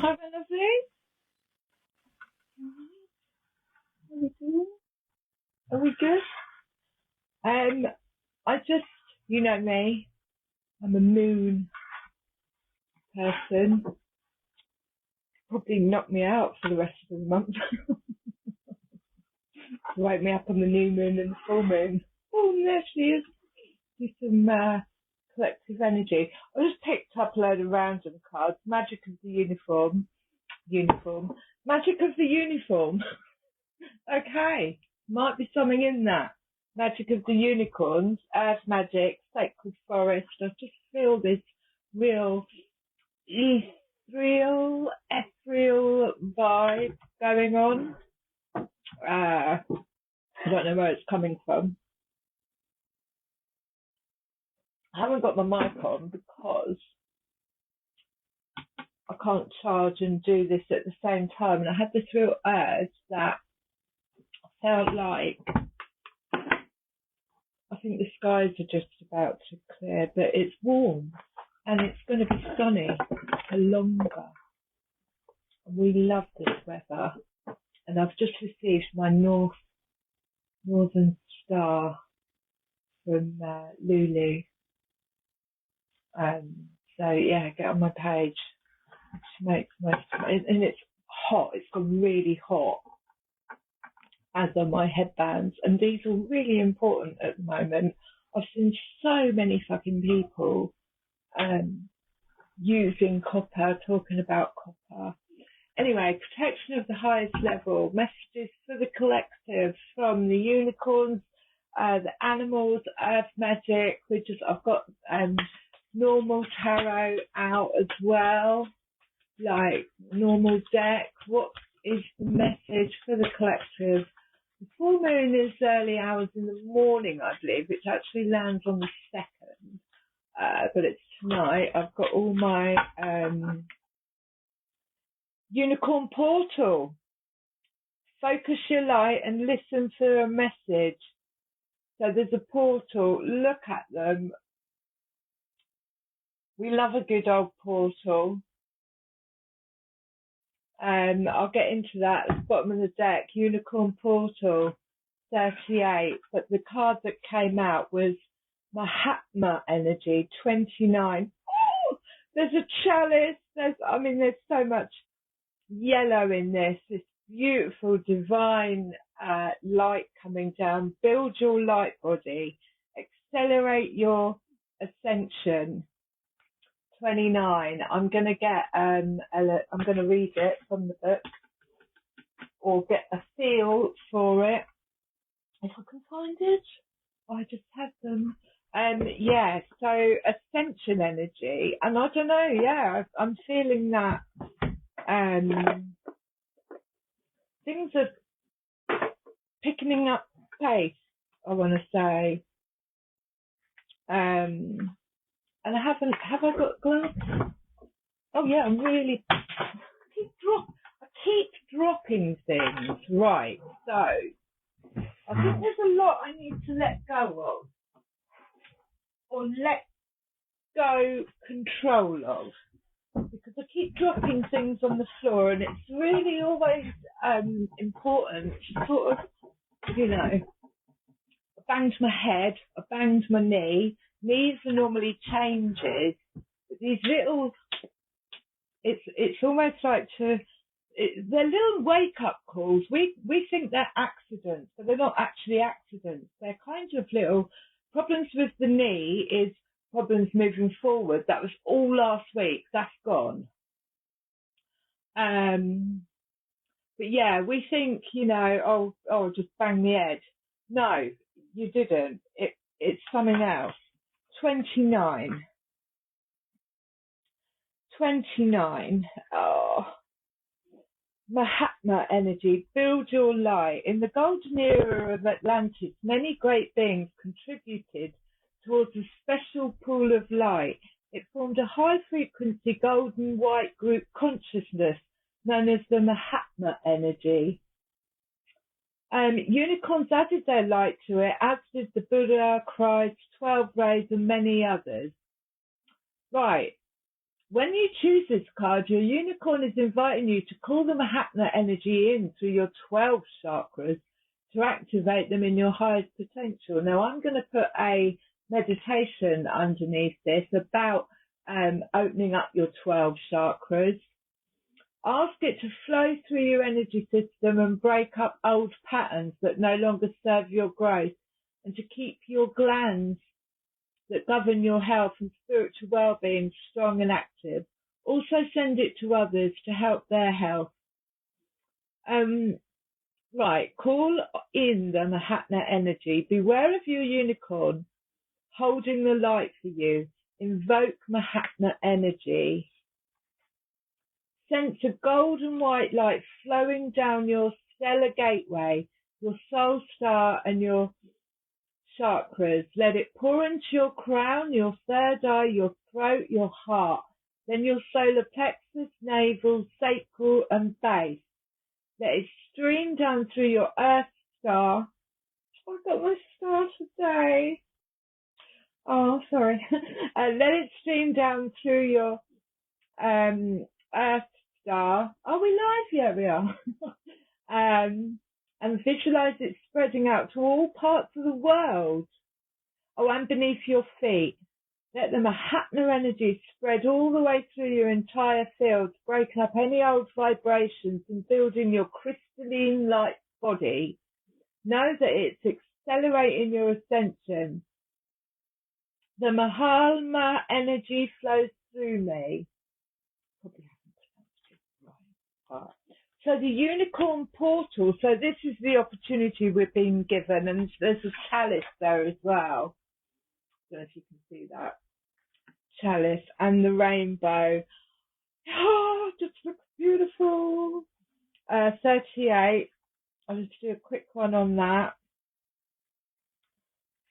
Hi, my lovely. How we doing? Are we good? I just, you know me, I'm a moon person. Probably knock me out for the rest of the month. Wake me up on the new moon and the full moon. Oh, there she is. Do some collective energy. I just picked up a load of random cards. Magic of the uniform. Magic of the uniform. Okay, might be something in that. Magic of the unicorns, earth magic, sacred forest. I just feel this real ethereal vibe going on. I don't know where it's coming from. I haven't got my mic on because I can't charge and do this at the same time. And I had this real urge that I felt like I think the skies are just about to clear, but it's warm and it's going to be sunny for longer. And we love this weather. And I've just received my Northern Star from Lulu. So yeah, get on my page. She makes most of it. And it's hot. It's gone really hot, as are my headbands. And these are really important at the moment. I've seen so many fucking people using copper, talking about copper. Anyway, protection of the highest level, messages for the collective from the unicorns, the animals, earth magic, I've got normal tarot out as well, like normal deck. What is the message for the collective? The full moon is early hours in the morning, I believe, which actually lands on the 2nd, but it's tonight. I've got all my unicorn portal. Focus your light and listen for a message. So there's a portal. Look at them. We love a good old portal. I'll get into that at the bottom of the deck. Unicorn portal 38. But the card that came out was Mahatma energy 29. Oh, there's a chalice. There's so much yellow in this beautiful divine light coming down. Build your light body, accelerate your ascension. 29. I'm gonna get I'm gonna read it from the book or get a feel for it if I can find it. I just had them. Yeah, so ascension energy, and I don't know, yeah, I'm feeling that things are picking up pace, I want to say. And have I got glasses? Oh yeah, I keep dropping things. Right, so I think there's a lot I need to let go of, or let go control of, because I keep dropping things on the floor, and it's really always important to sort of, I banged my head, I banged my knee. Knees are normally changes, but these little, it's almost like they're little wake-up calls. We think they're accidents, but they're not actually accidents. They're kind of little problems with the knee is problems moving forward. That was all last week. That's gone. But yeah, we think, oh, just bang the head. No, you didn't. It's something else. 29. Oh. Mahatma energy, build your light. In the golden era of Atlantis, many great beings contributed towards a special pool of light. It formed a high-frequency golden white group consciousness known as the Mahatma energy. Unicorns added their light to it, as did the Buddha, Christ, 12 rays, and many others. Right. When you choose this card, your unicorn is inviting you to call the Mahatma energy in through your 12 chakras to activate them in your highest potential. Now, I'm going to put a meditation underneath this about opening up your 12 chakras. Ask it to flow through your energy system and break up old patterns that no longer serve your growth, and to keep your glands that govern your health and spiritual well-being strong and active. Also send it to others to help their health. Right, call in the Mahatma energy. Beware of your unicorn holding the light for you. Invoke Mahatma energy. Sense a golden white light flowing down your stellar gateway, your soul star and your chakras. Let it pour into your crown, your third eye, your throat, your heart, then your solar plexus, navel, sacral and base. Let it stream down through your earth star. I got my star today. Oh, sorry. Let it stream down through your earth star. Are we live? Yeah, we are. And visualize it spreading out to all parts of the world. Oh, and beneath your feet. Let the Mahatma energy spread all the way through your entire field, breaking up any old vibrations and building your crystalline light body. Know that it's accelerating your ascension. The Mahatma energy flows through me. Probably haven't pronounced it right. So the unicorn portal, so this is the opportunity we've been given, and there's a chalice there as well. I don't know if you can see that. Chalice and the rainbow. Oh, just looks beautiful. 38. I'll just do a quick one on that.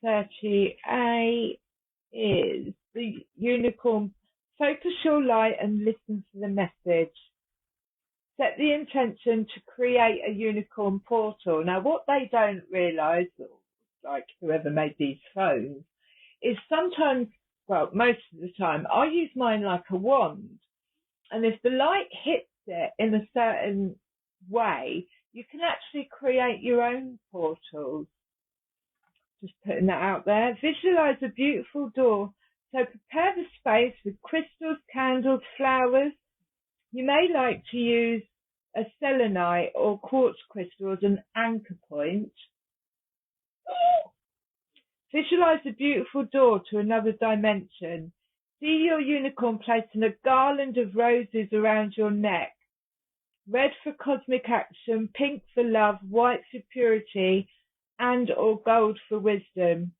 38 is the unicorn. Focus your light and listen to the message. Set the intention to create a unicorn portal. Now, what they don't realise, like whoever made these phones, is sometimes, well, most of the time, I use mine like a wand. And if the light hits it in a certain way, you can actually create your own portals. Just putting that out there. Visualize a beautiful door. So prepare the space with crystals, candles, flowers. You may like to use a selenite or quartz crystal as an anchor point. Visualize a beautiful door to another dimension. See your unicorn placing a garland of roses around your neck. Red for cosmic action, pink for love, white for purity, and or gold for wisdom.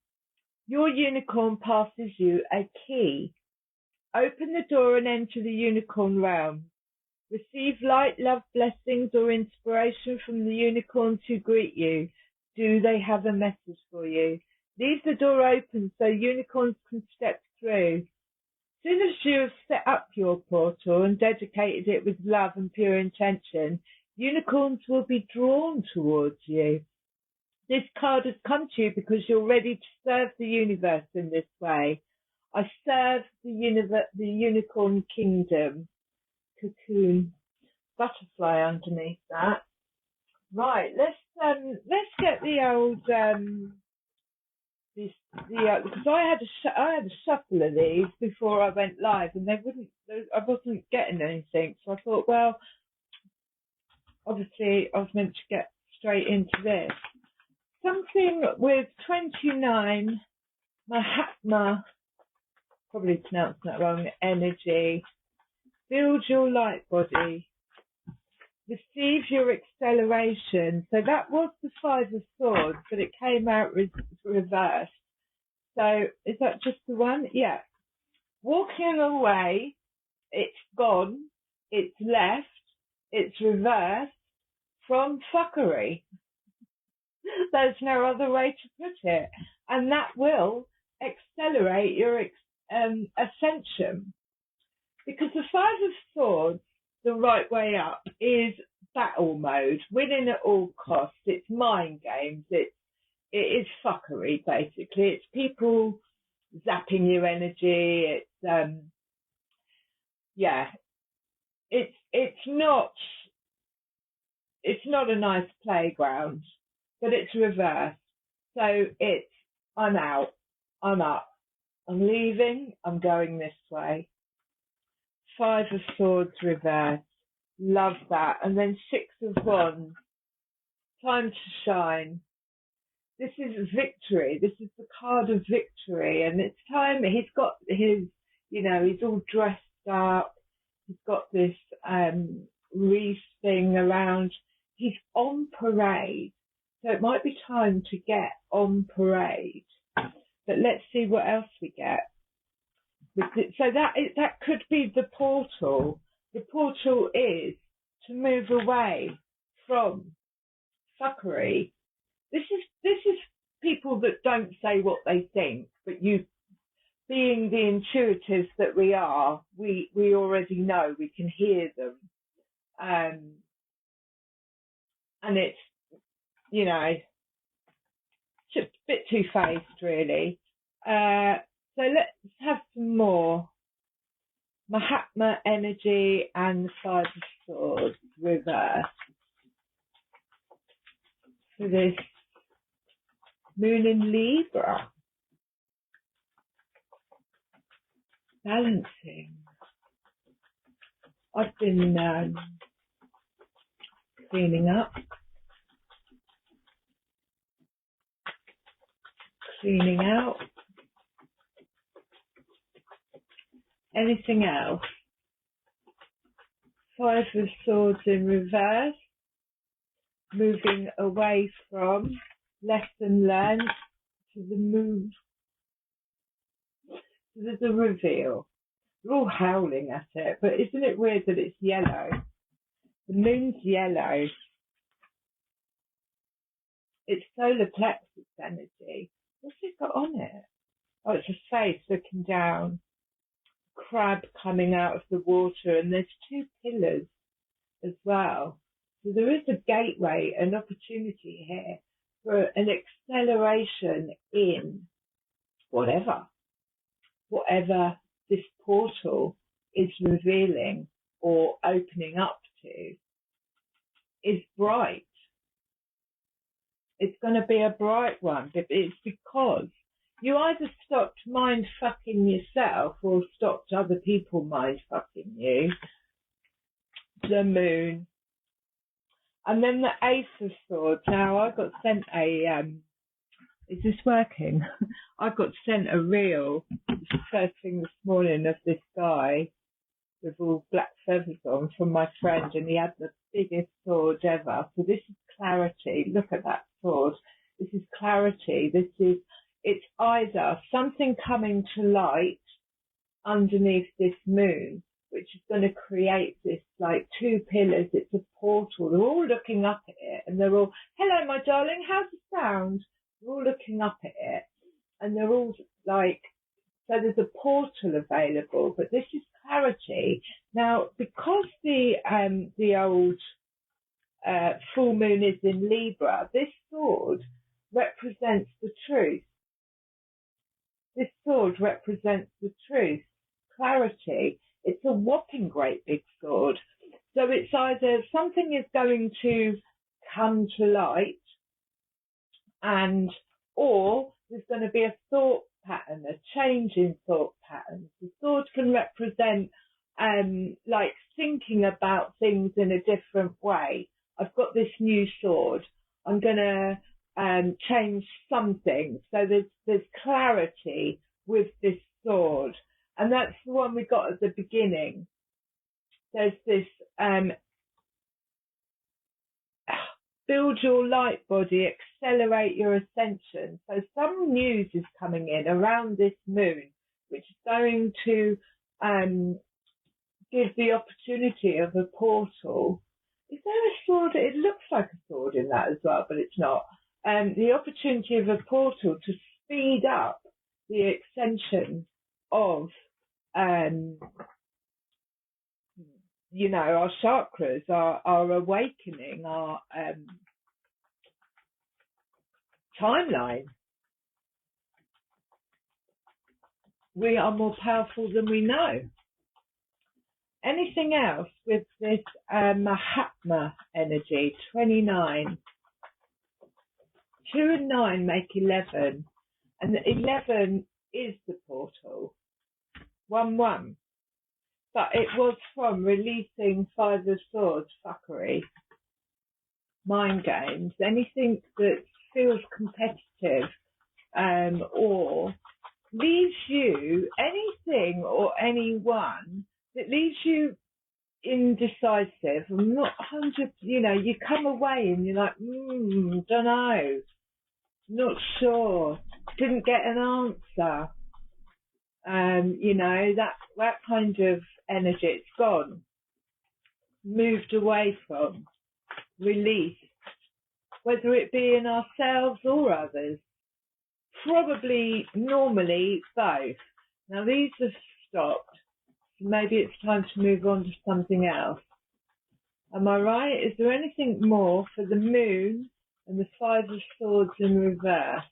Your unicorn passes you a key. Open the door and enter the unicorn realm. Receive light, love, blessings, or inspiration from the unicorns who greet you. Do they have a message for you? Leave the door open so unicorns can step through. As soon as you have set up your portal and dedicated it with love and pure intention, unicorns will be drawn towards you. This card has come to you because you're ready to serve the universe in this way. I serve the unicorn kingdom. Cocoon, butterfly underneath that. Right, let's get the old because I had a shuffle of these before I went live, and I wasn't getting anything, so I thought, well, obviously I was meant to get straight into this. Something with 29 Mahatma, probably pronounced that wrong, energy. Build your light body. Receive your acceleration. So that was the Five of Swords, but it came out reversed. So is that just the one? Yeah. Walking away, it's gone, it's left, it's reversed from fuckery. There's no other way to put it. And that will accelerate your ascension. Because the Five of Swords, the right way up, is battle mode, winning at all costs. It's mind games. It is fuckery, basically. It's people zapping your energy. It's yeah, it's not a nice playground, but it's reversed. So it's I'm out, I'm up, I'm leaving, I'm going this way. Five of Swords reversed. Love that. And then Six of Wands. Time to shine. This is victory. This is the card of victory. And it's time. He's got his, he's all dressed up. He's got this wreath thing around. He's on parade. So it might be time to get on parade. But let's see what else we get. So that could be the portal. The portal is to move away from fuckery. This is people that don't say what they think, but you, being the intuitives that we are, we already know, we can hear them, and it's just a bit two-faced, really. So let's have some more Mahatma energy and the Five of Swords reverse for this moon in Libra. Balancing. I've been cleaning up, cleaning out. Anything else? Five of Swords in reverse. Moving away from, lesson learned, to the move. There's a reveal. We're all howling at it, but isn't it weird that it's yellow? The moon's yellow. It's solar plexus energy. What's it got on it? Oh, it's a face looking down. Crab coming out of the water, and there's two pillars as well. So there is a gateway, an opportunity here for an acceleration in whatever this portal is revealing or opening up to is bright. It's going to be a bright one, but it's because you either stopped mind fucking yourself or stopped other people mind fucking you. The moon. And then the Ace of Swords. Now, I got sent is this working? I got sent a reel first thing this morning of this guy with all black feathers on from my friend, and he had the biggest sword ever. So this is clarity. Look at that sword. This is clarity. It's either something coming to light underneath this moon, which is going to create this like two pillars. It's a portal. They're all looking up at it, and they're all, hello, my darling, how's it sound? They're all looking up at it, and they're all like, so there's a portal available, but this is clarity. Now, because the old full moon is in Libra, this sword represents the truth. This sword represents the truth, clarity. It's a whopping great big sword. So it's either something is going to come to light, or there's going to be a thought pattern, a change in thought patterns. The sword can represent like thinking about things in a different way. I've got this new sword. I'm going to change something. So there's clarity with this sword. And that's the one we got at the beginning. There's this build your light body, accelerate your ascension. So some news is coming in around this moon, which is going to give the opportunity of a portal. Is there a sword? It looks like a sword in that as well, but it's not. The opportunity of a portal to speed up the ascension of, our chakras, our awakening, our timeline. We are more powerful than we know. Anything else with this Mahatma energy? 29. 2 and 9 make 11. And 11 is the portal. 1-1. But it was from releasing 5 of Swords, fuckery, mind games, anything that feels competitive, or leaves you, anything or anyone that leaves you indecisive. I'm not 100, you come away and you're like, don't know, not sure, didn't get an answer. That kind of energy, it's gone, moved away from, released, whether it be in ourselves or others. Probably, normally, both. Now these have stopped. Maybe it's time to move on to something else. Am I right? Is there anything more for the moon and the 5 of Swords in reverse?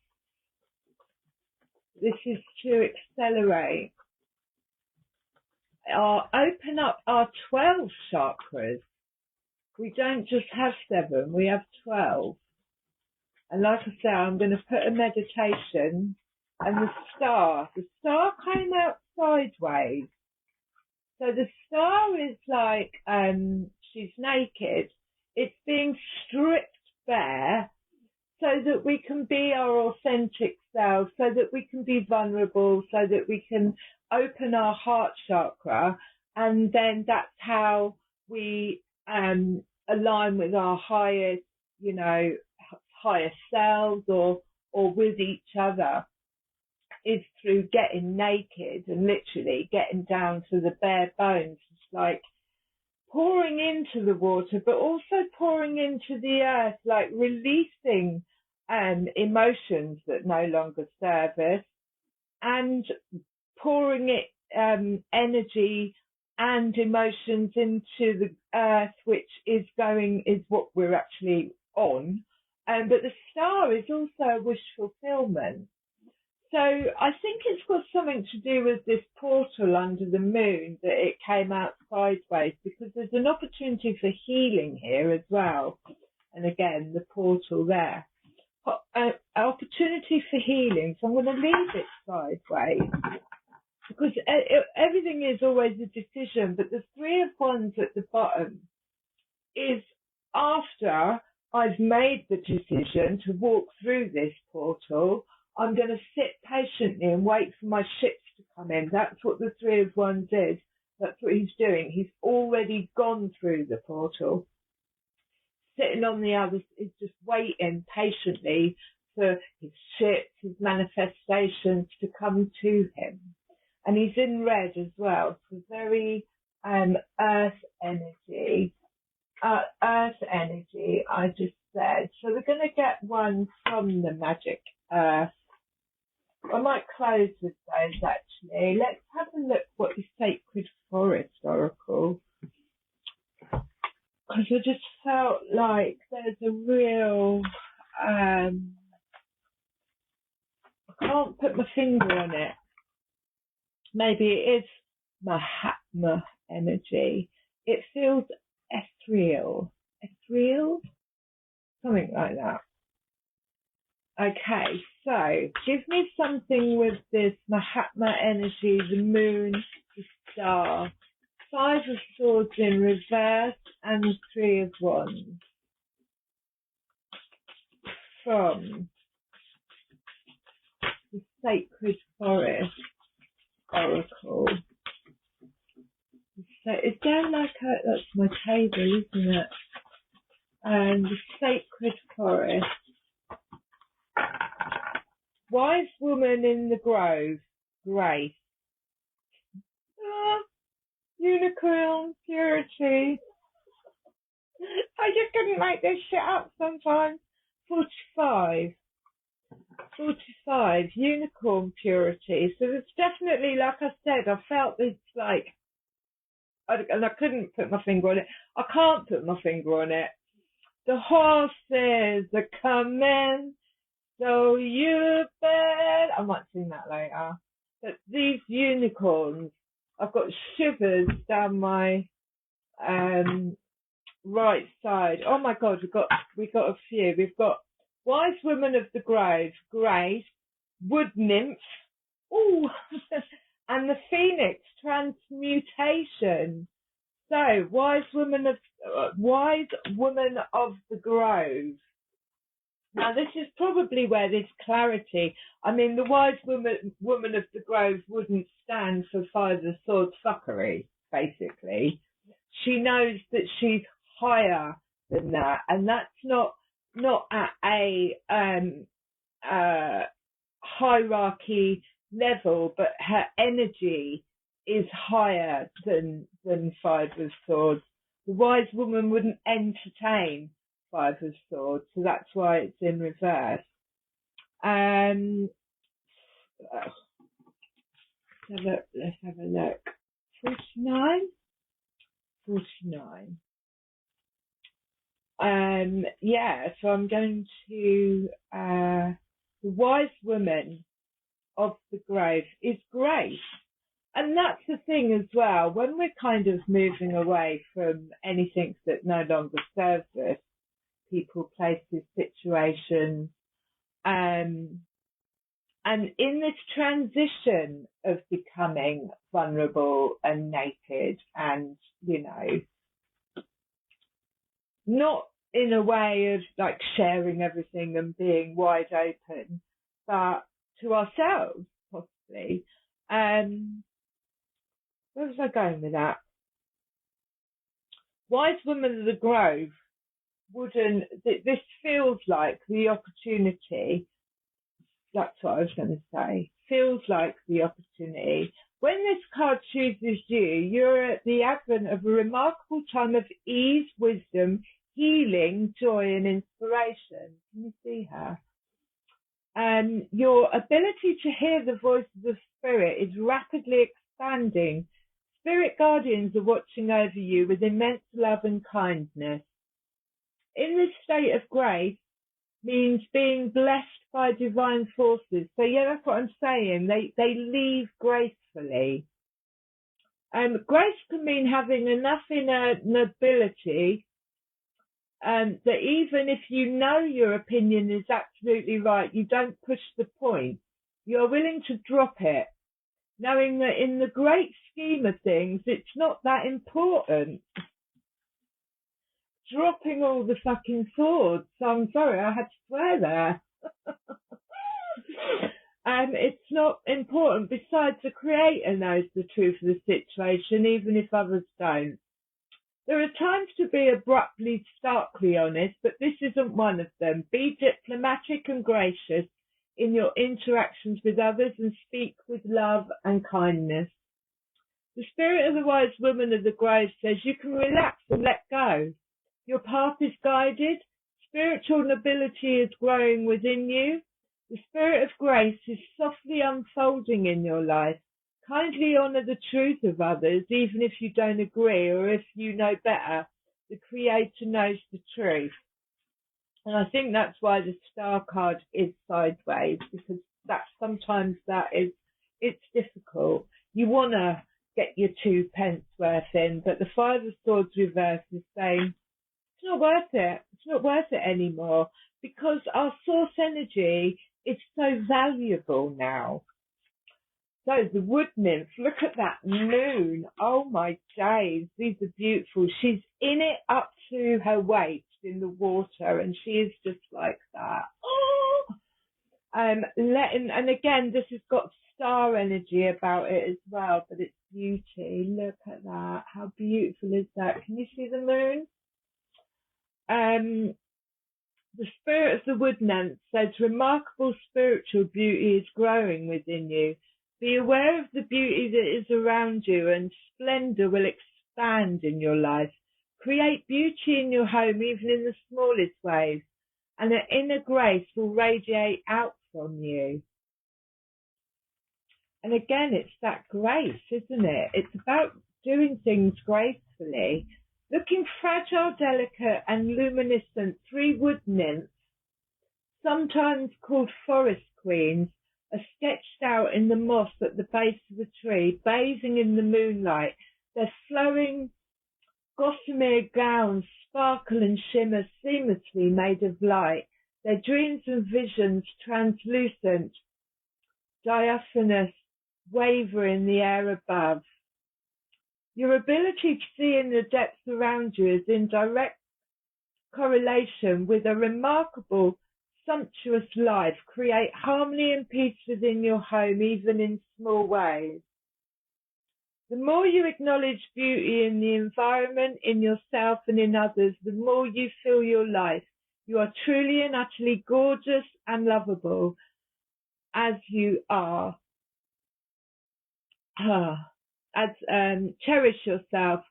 This is to accelerate open up our 12 chakras. We don't just have 7, we have 12. And like I say, I'm going to put a meditation, and the star came out sideways. So the star is like, she's naked. It's being stripped bare so that we can be our authentic selves, so that we can be vulnerable, so that we can open our heart chakra, and then that's how we align with our highest, higher selves or with each other, is through getting naked and literally getting down to the bare bones. It's like pouring into the water, but also pouring into the earth, like releasing emotions that no longer serve us, and pouring it energy and emotions into the earth, which is what we're actually on. But the star is also a wish fulfillment. So I think it's got something to do with this portal under the moon, that it came out sideways, because there's an opportunity for healing here as well. And again, the portal there. Opportunity for healing. So I'm going to leave it sideways, because everything is always a decision. But the 3 of Wands at the bottom is after I've made the decision to walk through this portal, I'm going to sit patiently and wait for my ships to come in. That's what the 3 of Wands is. That's what he's doing. He's already gone through the portal. Sitting on the other is just waiting patiently for his ships, his manifestations to come to him. And he's in red as well. So very earth energy. I just said. So we're going to get one from the magic earth. I might close with those actually. Let's have a look what the Sacred Forest Oracle. Because I just felt like there's a real, I can't put my finger on it. Maybe it is Mahatma energy. It feels ethereal, something like that. Okay, so give me something with this Mahatma energy, the moon, the star, 5 of Swords in reverse, and 3 of Wands. From the Sacred Forest Oracle. So is there like that's my table, isn't it? And the Sacred Forest. Wise woman in the grove, grace. Unicorn, purity. I just couldn't make this shit up sometimes. 45, unicorn, purity. So it's definitely, like I said, I felt it's like, and I couldn't put my finger on it. I can't put my finger on it. The horses are coming, so you bet. I might sing that later. But these unicorns I've got shivers down my right side. Oh my God, we've got a few. We've got Wise Woman of the Grove, Grace, Wood Nymph, ooh, and the Phoenix Transmutation. So, Wise Woman of the Grove. Now, this is probably where there's clarity. I mean, the Wise Woman of the Grove wouldn't stand for Five of Swords fuckery, basically. She knows that she's higher than that, and that's not at a hierarchy level, but her energy is higher than Five of Swords. The Wise Woman wouldn't entertain Five of Swords, so that's why it's in reverse. Let's have a look. 49. So I'm going to the Wise Woman of the Grove is Grace. And that's the thing as well, when we're kind of moving away from anything that no longer serves us, people, places, situations, and in this transition of becoming vulnerable and naked and, not in a way of like sharing everything and being wide open, but to ourselves, possibly. Where was I going with that? Wise Woman of the Grove this feels like the opportunity. That's what I was going to say. Feels like the opportunity. When this card chooses you, you're at the advent of a remarkable time of ease, wisdom, healing, joy, and inspiration. Can you see her? Your ability to hear the voice of the spirit is rapidly expanding. Spirit guardians are watching over you with immense love and kindness. In this state of grace means being blessed by divine forces. So yeah, that's what I'm saying. They leave gracefully. Grace can mean having enough inner nobility that even if you know your opinion is absolutely right, you don't push the point. You're willing to drop it, knowing that in the great scheme of things, it's not that important. Dropping all the fucking swords. So I'm sorry, I had to swear there. It's not important. Besides, the Creator knows the truth of the situation, even if others don't. There are times to be abruptly, starkly honest, but this isn't one of them. Be diplomatic and gracious in your interactions with others and speak with love and kindness. The spirit of the Wise Woman of the Grove says you can relax and let go. Your path is guided. Spiritual nobility is growing within you. The spirit of grace is softly unfolding in your life. Kindly honour the truth of others, even if you don't agree or if you know better. The Creator knows the truth. And I think that's why the Star card is sideways, because it's difficult. You want to get your 2 pence worth in, but the Five of Swords reverse is saying, it's not worth it. It's not worth it anymore, because our source energy is so valuable now. So the Wood Nymph, look at that moon. Oh my days, these are beautiful. She's in it up to her waist in the water, and she is just like that. Oh! And again, this has got star energy about it as well, but it's beauty. Look at that. How beautiful is that? Can you see the moon? The spirit of the Wood Nymph says remarkable spiritual beauty is growing within you. Be aware of the beauty that is around you, and splendor will expand in your life. Create beauty in your home, even in the smallest ways, and an inner grace will radiate out from you. And again, it's that grace, isn't it? It's about doing things gracefully. Looking fragile, delicate, and luminescent, 3 wood nymphs, sometimes called forest queens, are sketched out in the moss at the base of the tree, bathing in the moonlight. Their flowing gossamer gowns sparkle and shimmer seamlessly made of light. Their dreams and visions translucent, diaphanous, waver in the air above. Your ability to see in the depths around you is in direct correlation with a remarkable, sumptuous life. Create harmony and peace within your home, even in small ways. The more you acknowledge beauty in the environment, in yourself and in others, the more you feel your life. You are truly and utterly gorgeous and lovable as you are. Cherish yourself.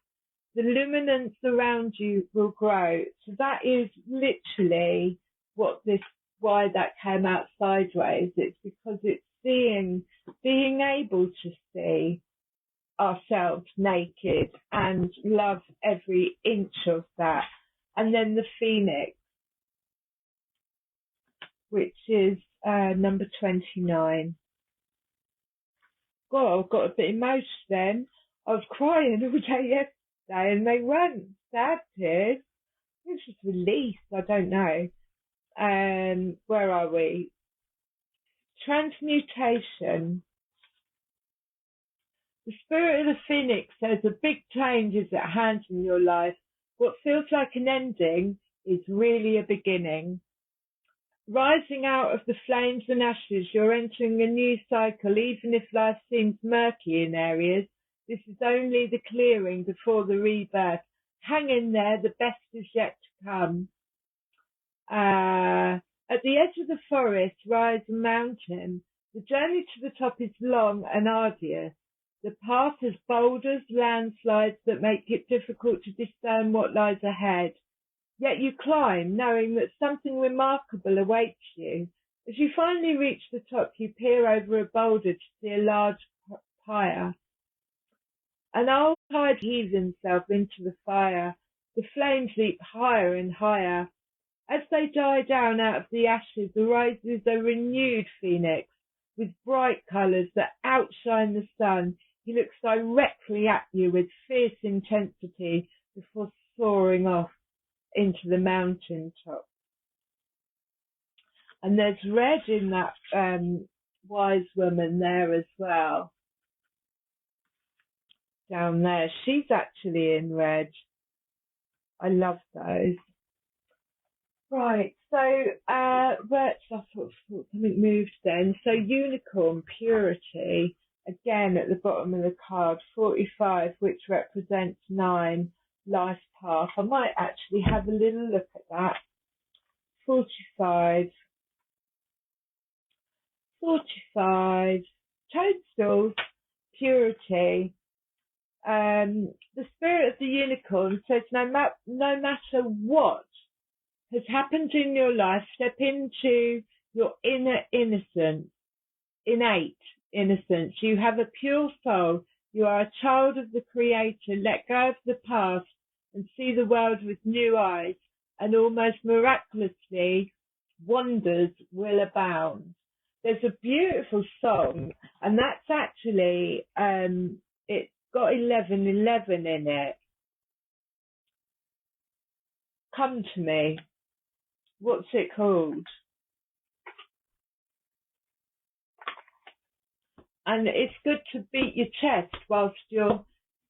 The luminance around you will grow. So that is literally why that came out sideways. It's because it's being able to see ourselves naked and love every inch of that. And then the Phoenix, which is number 29. God, I got a bit emotional then. I was crying all day yesterday, and they weren't sad tears. It was just release. I don't know. Where are we? Transmutation. The spirit of the Phoenix says a big change is at hand in your life. What feels like an ending is really a beginning. Rising out of the flames and ashes, you're entering a new cycle. Even if life seems murky in areas, this is only the clearing before the rebirth. Hang in there, the best is yet to come. At the edge of the forest rises a mountain. The journey to the top is long and arduous. The path has boulders, landslides that make it difficult to discern what lies ahead. Yet you climb, knowing that something remarkable awaits you. As you finally reach the top, you peer over a boulder to see a large pyre. An old tide heaves himself into the fire. The flames leap higher and higher. As they die down out of the ashes, arises a renewed phoenix with bright colours that outshine the sun. He looks directly at you with fierce intensity before soaring off into the mountain top. And there's red in that wise woman there as well. Down there. She's actually in red. I love those. Right, so I thought something moved then. So unicorn, purity, again at the bottom of the card, 45, which represents 9, life path. I might actually have a little look at that. 45, toadstools, purity. The spirit of the unicorn says no matter what has happened in your life, step into your inner innocence, innate innocence. You have a pure soul. You are a child of the Creator. Let go of the past and see the world with new eyes, and almost miraculously, wonders will abound. There's a beautiful song, and that's actually, it's got 11:11 in it. Come to me. What's it called? And it's good to beat your chest whilst you're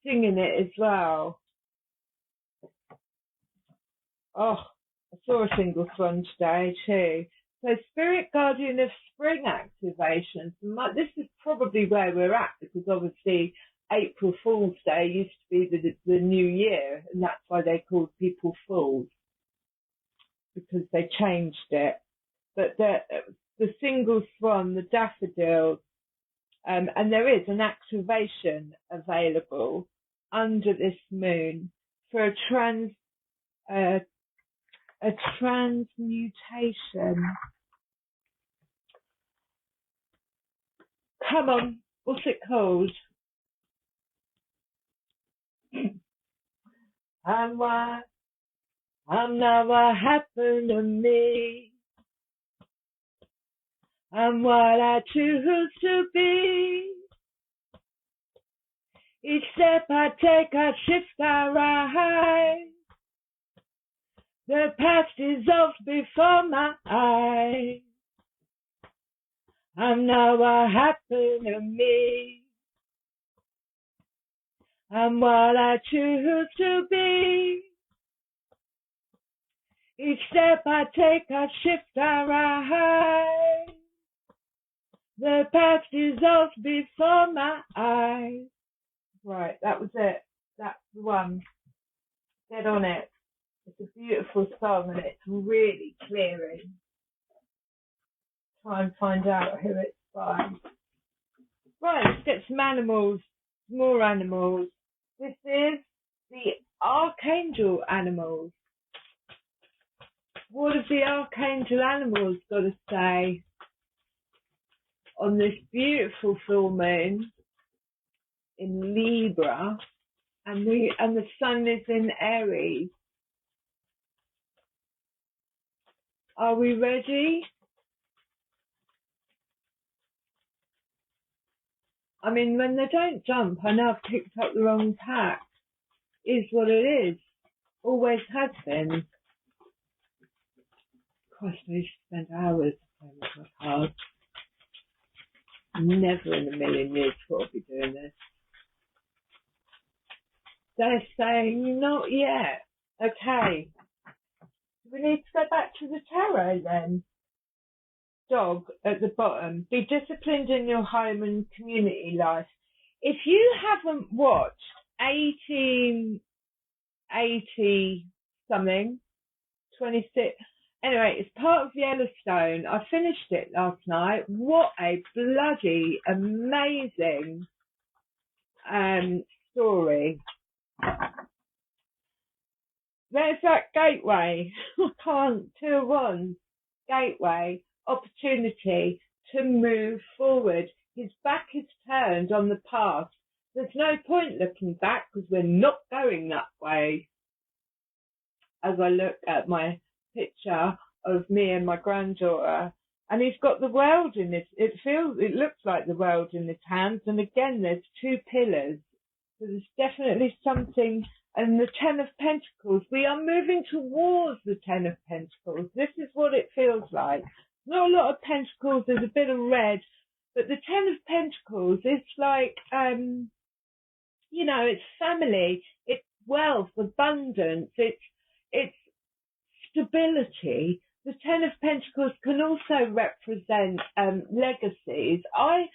singing it as well. Oh, I saw a single swan today too. So Spirit Guardian of Spring activations. This is probably where we're at, because obviously April Fool's Day used to be the new year, and that's why they called people fools, because they changed it. But the single swan, the daffodil, and there is an activation available under this moon for a transmutation. Come on, what's it called? And why I'm not what happened to me. I'm what I choose to be. Each step I take, I shift, I rise. The past dissolves before my eyes. I know what happened to me. I'm what I choose to be. Each step I take, I shift, I rise. The past dissolves before my eyes. Right, that was it. That's the one. Get on it. It's a beautiful song and it's really clearing. Try and find out who it's by. Right, let's get some animals, more animals. This is the archangel animals. What have the archangel animals got to say on this beautiful full moon in Libra, and the sun is in Aries? Are we ready? I mean, when they don't jump, I know I've picked up the wrong pack. Is what it is. Always has been. Gosh, I used to spend hours playing with my cards. Never in a million years thought I'd be doing this. They're saying, not yet. Okay. We need to go back to the tarot then. Dog at the bottom. Be disciplined in your home and community life. If you haven't watched 1880 something, 26, anyway, it's part of Yellowstone. I finished it last night. What a bloody amazing story. There's that gateway. I can't, 2 of wands. Gateway, opportunity to move forward. His back is turned on the past. There's no point looking back because we're not going that way. As I look at my picture of me and my granddaughter, and he's got the world in his, it looks like the world in his hands, and again there's 2 pillars. So there's definitely something. And the 10 of Pentacles, we are moving towards the 10 of Pentacles. This is what it feels like. Not a lot of Pentacles, there's a bit of red, but the 10 of Pentacles, it's like, it's family, it's wealth, abundance, it's stability. The 10 of Pentacles can also represent legacies. I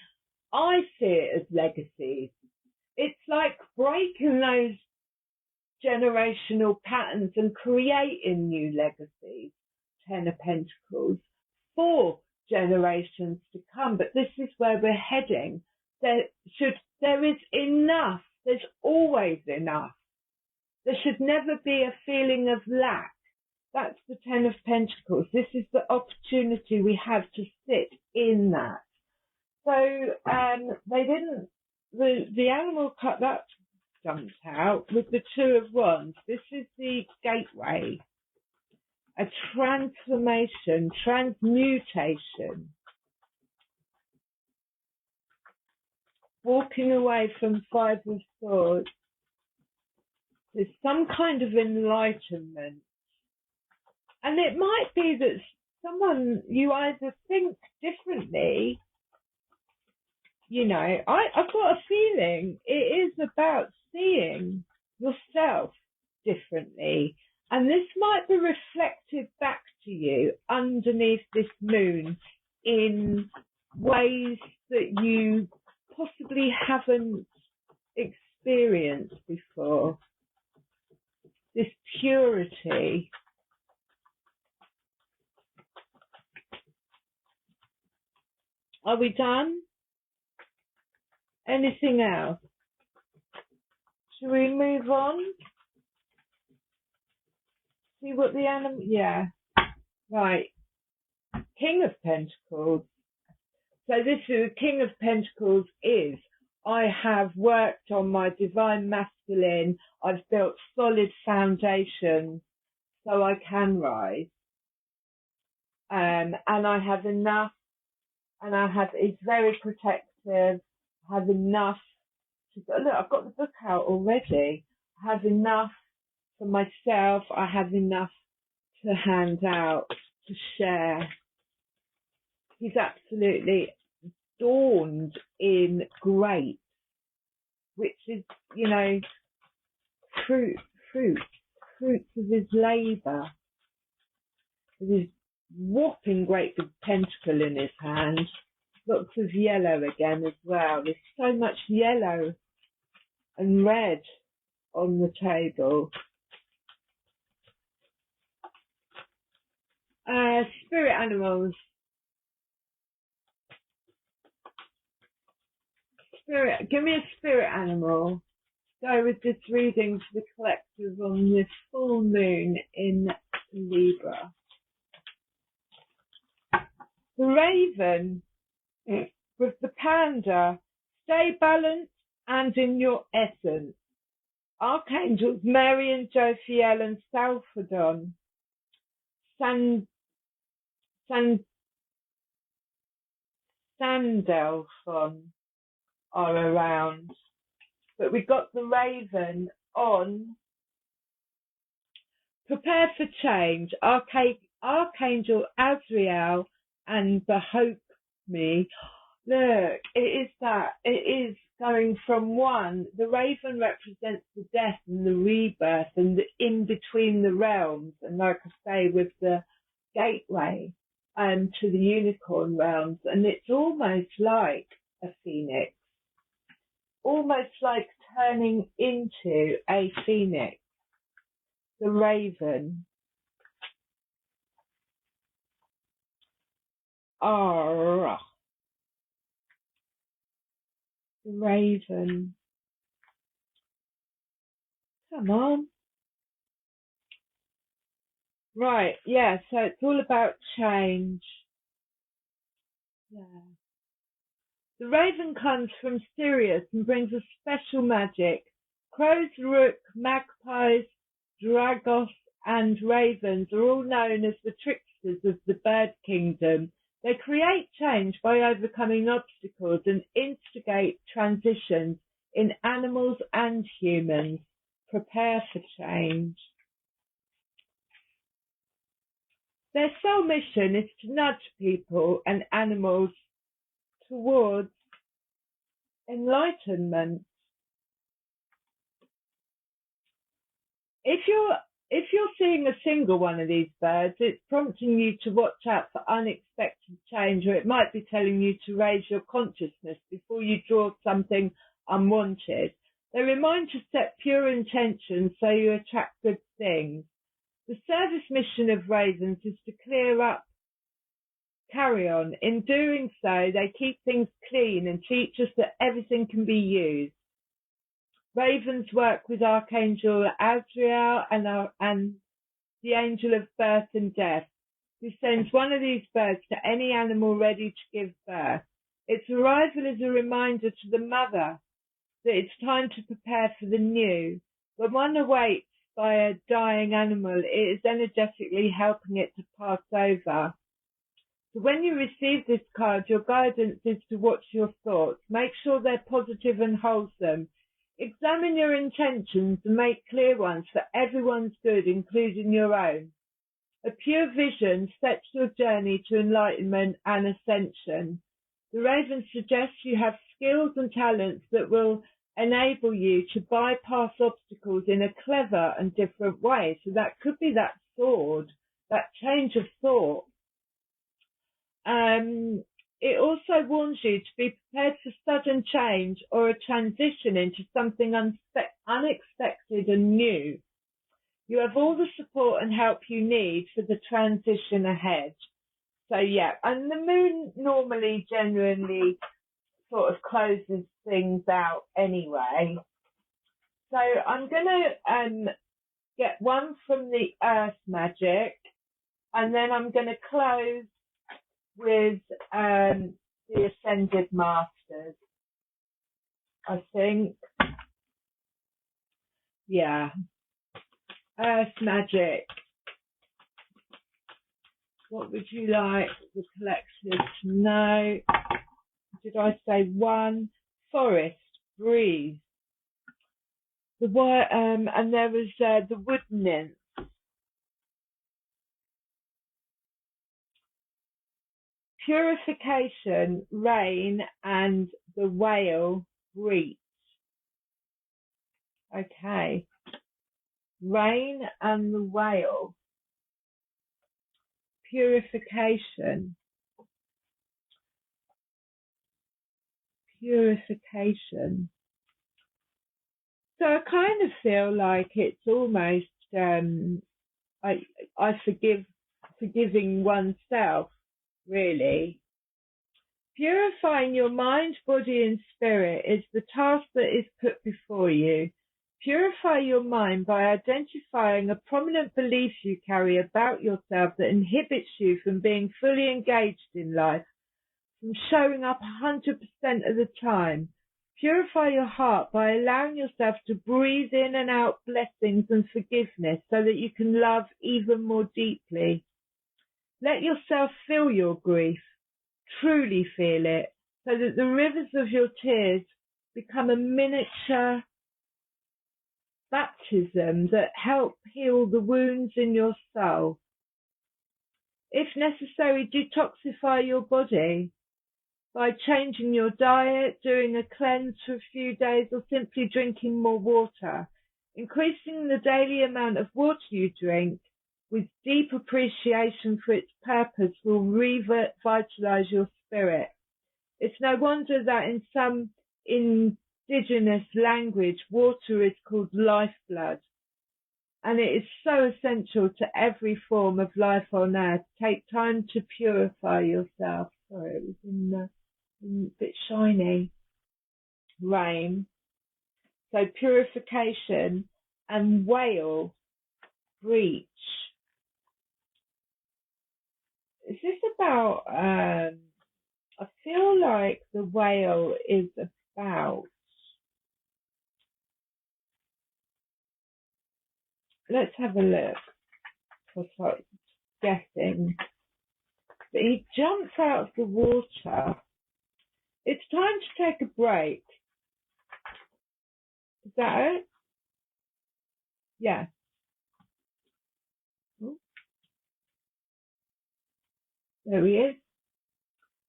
see it as legacies. It's like breaking those generational patterns and creating new legacies. 10 of Pentacles for generations to come. But this is where we're heading. There is enough. There's always enough. There should never be a feeling of lack. That's the 10 of Pentacles. This is the opportunity we have to sit in that. So they didn't. The animal cut that jumped out with the 2 of wands. This is the gateway, a transformation, transmutation, walking away from 5 of swords. There's some kind of enlightenment, and it might be that you either think differently. I've got a feeling it is about seeing yourself differently. And this might be reflected back to you underneath this moon in ways that you possibly haven't experienced before. This purity. Are we done? Anything else? Should we move on? See what the animal... Yeah. Right. King of Pentacles. So this is the King of Pentacles is, I have worked on my divine masculine. I've built solid foundations so I can rise. And I have enough and he's very protective. I have enough. Look, I've got the book out already. I have enough for myself. I have enough to hand out, to share. He's absolutely adorned in grapes, which is, fruits of his labour. With his whopping great big pentacle in his hand. Lots of yellow again as well. There's so much yellow and red on the table. Spirit animals. Give me a spirit animal. Go with this reading for the collective on this full moon in Libra. The raven with the panda. Stay balanced and in your essence. Archangels Mary and Jophiel and Salphadon. Sandelphon are around. But we got the raven on. Prepare for change. Archangel Azrael and the Hope Me. Look, it is that. It is going from one. The raven represents the death and the rebirth and the in between the realms. And like I say, with the gateway to the unicorn realms. And it's almost like a phoenix. Almost like turning into a phoenix. The raven. The raven. Come on. Right, yeah, so it's all about change. Yeah. The raven comes from Sirius and brings a special magic. Crows, rook, magpies, dragos, and ravens are all known as the tricksters of the bird kingdom. They create change by overcoming obstacles and instigate transitions in animals and humans. Prepare for change. Their sole mission is to nudge people and animals towards enlightenment. If you're seeing a single one of these birds, it's prompting you to watch out for unexpected change, or it might be telling you to raise your consciousness before you draw something unwanted. They remind to set pure intentions so you attract good things. The service mission of ravens is to clear up, carry on. In doing so, they keep things clean and teach us that everything can be used. Ravens work with Archangel Azrael and the angel of birth and death, who sends one of these birds to any animal ready to give birth. Its arrival is a reminder to the mother that it's time to prepare for the new. When one awaits by a dying animal, it is energetically helping it to pass over. So when you receive this card, your guidance is to watch your thoughts. Make sure they're positive and wholesome. Examine your intentions and make clear ones for everyone's good, including your own. A pure vision sets your journey to enlightenment and ascension. The raven suggests you have skills and talents that will enable you to bypass obstacles in a clever and different way. So that could be that sword, that change of thought. It also warns you to be prepared for sudden change or a transition into something unexpected and new. You have all the support and help you need for the transition ahead. So yeah, and the moon normally genuinely sort of closes things out anyway. So I'm going to get one from the Earth Magic, and then I'm going to close with the Ascended Masters, I think. Yeah. Earth Magic. What would you like the collective to know? Did I say 1? Forest, breathe. And there was the wood nymph. Purification, rain, and the whale, breathe. Okay. Rain and the whale. Purification. Purification. So I kind of feel like it's almost forgiving oneself, really. Purifying your mind, body and spirit is the task that is put before you. Purify your mind by identifying a prominent belief you carry about yourself that inhibits you from being fully engaged in life, from showing up 100% of the time. Purify your heart by allowing yourself to breathe in and out blessings and forgiveness so that you can love even more deeply. Let yourself feel your grief, truly feel it, so that the rivers of your tears become a miniature baptism that help heal the wounds in your soul. If necessary, detoxify your body by changing your diet, doing a cleanse for a few days, or simply drinking more water. Increasing the daily amount of water you drink with deep appreciation for its purpose will revitalize your spirit. It's no wonder that in some indigenous language, water is called lifeblood, and it is so essential to every form of life on earth. Take time to purify yourself. Sorry, it was a bit shiny. Rain. So purification and whale, breach. Is this about, I feel like the whale is about, let's have a look for like guessing. But he jumps out of the water. It's time to take a break. Is that it? Yeah. There he is.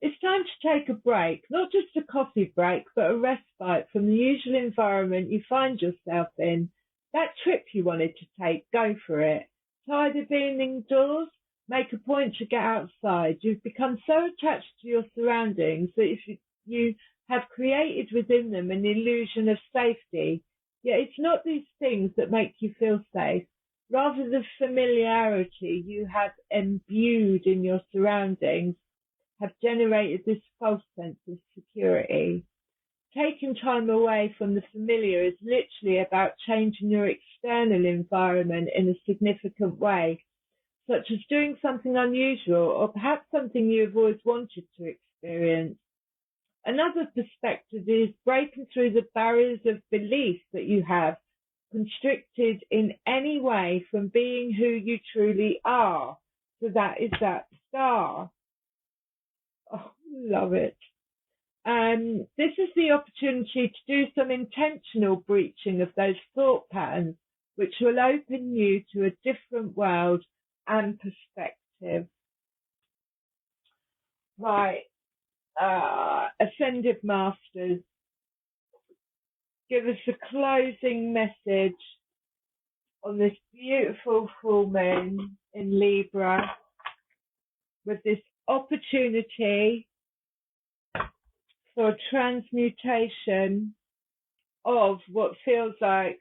It's time to take a break, not just a coffee break, but a respite from the usual environment you find yourself in. That trip you wanted to take, go for it. Tired of being indoors? Make a point to get outside. You've become so attached to your surroundings that if you have created within them an illusion of safety. Yet it's not these things that make you feel safe. Rather, the familiarity you have imbued in your surroundings have generated this false sense of security. Taking time away from the familiar is literally about changing your external environment in a significant way, such as doing something unusual or perhaps something you have always wanted to experience. Another perspective is breaking through the barriers of belief that you have constricted in any way from being who you truly are. So that is that star. Oh, love it. This is the opportunity to do some intentional breaching of those thought patterns, which will open you to a different world and perspective. Right. Ascended Masters, give us a closing message on this beautiful full moon in Libra, with this opportunity for transmutation of what feels like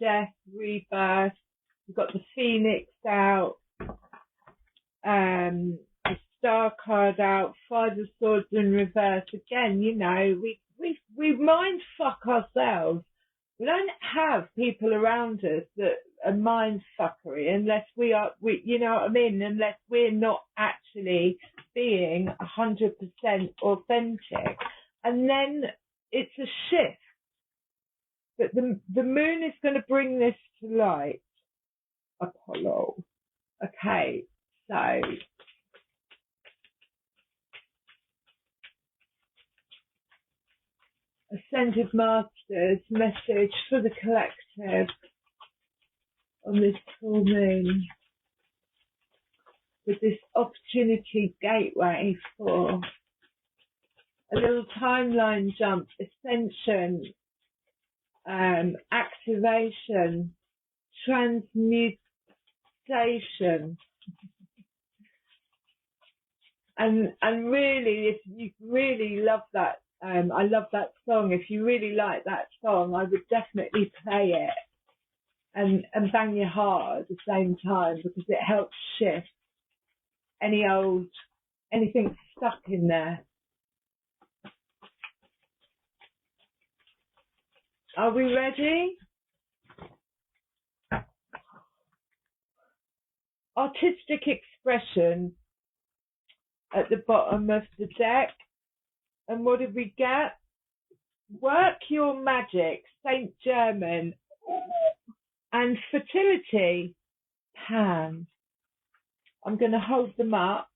death, rebirth. We've got the Phoenix out, the Star card out, Five of Swords in reverse. Again, you know, we mind fuck ourselves. We don't have people around us that are mind fuckery unless you know what I mean, unless we're not actually being 100% authentic. And then it's a shift. But the moon is going to bring this to light. Apollo. Okay, so Ascended Masters message for the collective on this full moon, with this opportunity gateway for a little timeline jump, ascension, activation, transmutation. And really, if you really love that, I love that song. If you really like that song, I would definitely play it and bang your heart at the same time, because it helps shift anything stuck in there. Are we ready? Artistic expression at the bottom of the deck. And what did we get? Work your magic, Saint German, and fertility, Pan. I'm going to hold them up.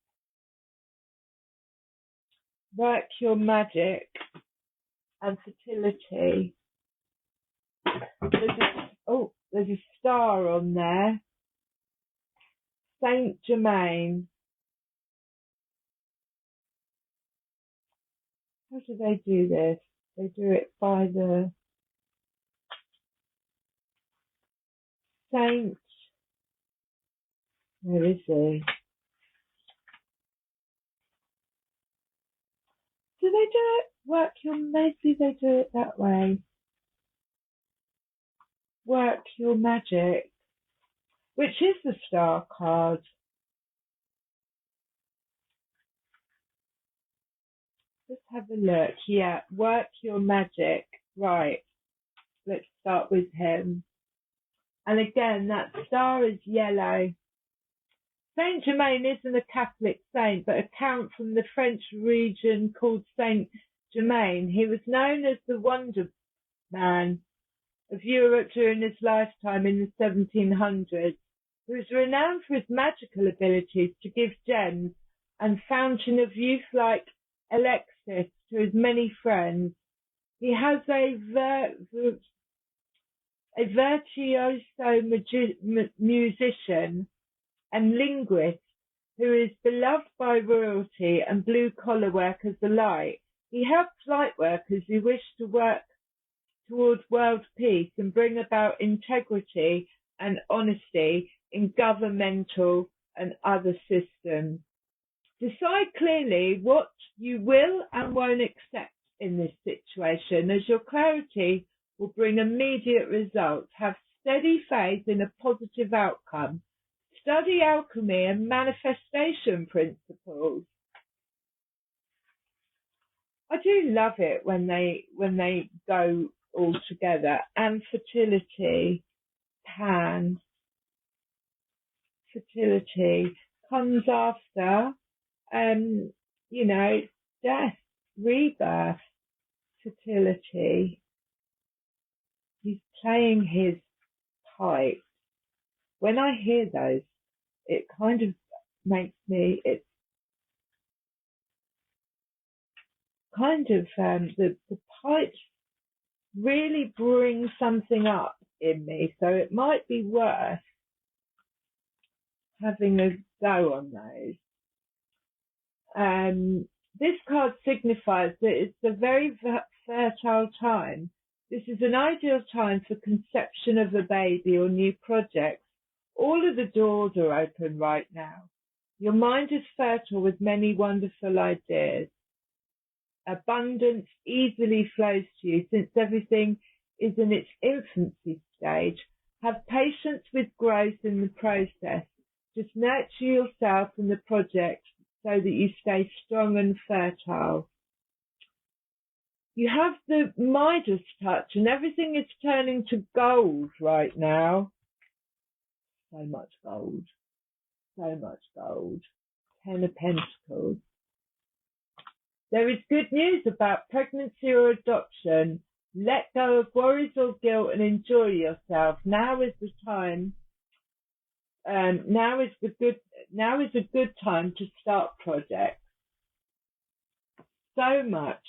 Work your magic and fertility. There's a star on there. Saint Germain. How do they do this? They do it by the Saint. Where is he? Do they do it? Maybe they do it that way. Work your magic. Which is the star card? Let's have a look. Yeah, work your magic. Right. Let's start with him. And again, that star is yellow. Saint Germain isn't a Catholic saint, but a count from the French region called Saint Germain. He was known as the Wonder Man of Europe during his lifetime in the 1700s. He was renowned for his magical abilities to give gems and fountain of youth like elixir to his many friends. He has a virtuoso musician and linguist who is beloved by royalty and blue-collar workers alike. He helps light workers who wish to work towards world peace and bring about integrity and honesty in governmental and other systems. Decide clearly what you will and won't accept in this situation, as your clarity will bring immediate results. Have steady faith in a positive outcome. Study alchemy and manifestation principles. I do love it when they go all together. And fertility, Pan. Fertility comes after, death, rebirth, fertility. He's playing his pipe. When I hear those, it kind of makes me, it's kind of, the pipes really bring something up in me. So it might be worth having a go on those. This card signifies that it's a very fertile time. This is an ideal time for conception of a baby or new projects. All of the doors are open right now. Your mind is fertile with many wonderful ideas. Abundance easily flows to you since everything is in its infancy stage. Have patience with growth in the process. Just nurture yourself and the project so that you stay strong and fertile. You have the Midas touch and everything is turning to gold right now. So much gold. So much gold. 10 of Pentacles. There is good news about pregnancy or adoption. Let go of worries or guilt and enjoy yourself. Now is the time. Now is a good time to start projects. So much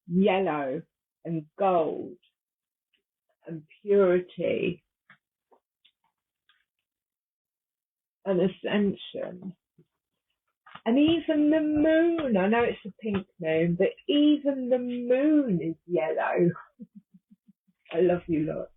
yellow and gold and purity and ascension. And even the moon, I know it's a pink moon, but even the moon is yellow. I love you lot.